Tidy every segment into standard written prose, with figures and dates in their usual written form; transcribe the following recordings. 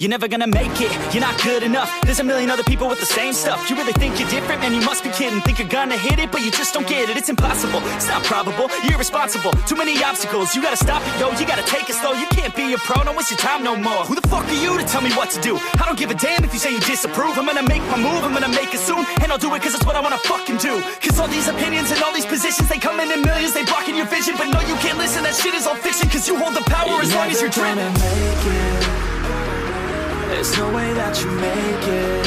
You're never gonna make it, you're not good enough. There's a million other people with the same stuff. You really think you're different? Man, you must be kidding. Think you're gonna hit it, but you just don't get it. It's impossible, it's not probable, you're irresponsible. Too many obstacles, you gotta stop it, yo. You gotta take it slow, you can't be a pro. Don't waste your time no more. Who the fuck are you to tell me what to do? I don't give a damn if you say you disapprove. I'm gonna make my move, I'm gonna make it soon. And I'll do it cause it's what I wanna fucking do. Cause all these opinions and all these positions, they come in millions, they blocking your vision. But no, you can't listen, that shit is all fiction. Cause you hold the power as long as you're dreaming. There's no way that you make it.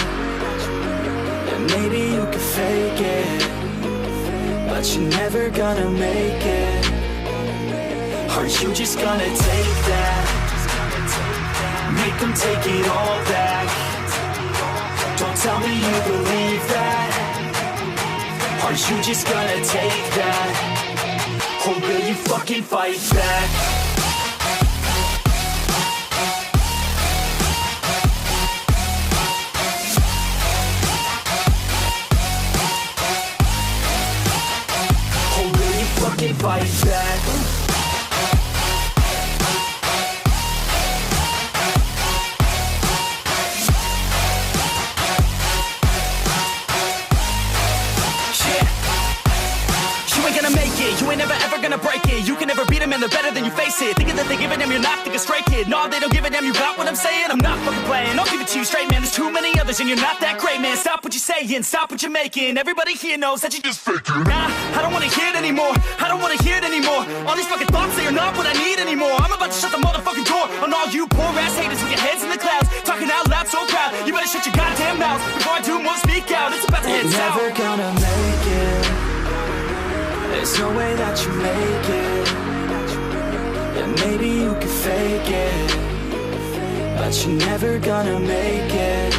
And maybe you can fake it, but you're never gonna make it. Are you just gonna take that? Make them take it all back. Don't tell me you believe that. Are you just gonna take that? Or will you fucking fight back? Fight back. You ain't never ever gonna break it. You can never beat them and they're better than you face it. Thinking that they give a damn, you're not, think a straight kid. No, they don't give a damn, you got what I'm saying? I'm not fucking playing, I'll give it to you straight, man. There's too many others and you're not that great, man. Stop what you're saying, stop what you're making. Everybody here knows that you just faking. Nah, I don't wanna hear it anymore, I don't wanna hear it anymore. All these fucking thoughts, they are not what I need anymore. I'm about to shut the motherfucking door on all you poor ass haters with your heads in the clouds, talking out loud so proud. You better shut your goddamn mouth before I do more speak out. It's about to head south. You're never gonna make it. There's no way that you make it. And maybe you can fake it, but you're never gonna make it.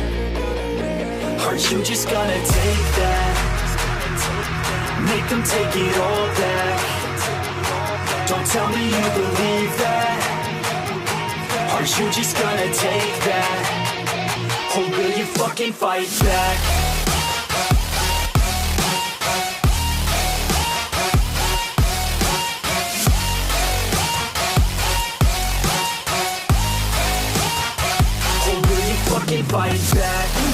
Are you just gonna take that? Make them take it all back. Don't tell me you believe that. Are you just gonna take that? Or will you fucking fight back? Fight back.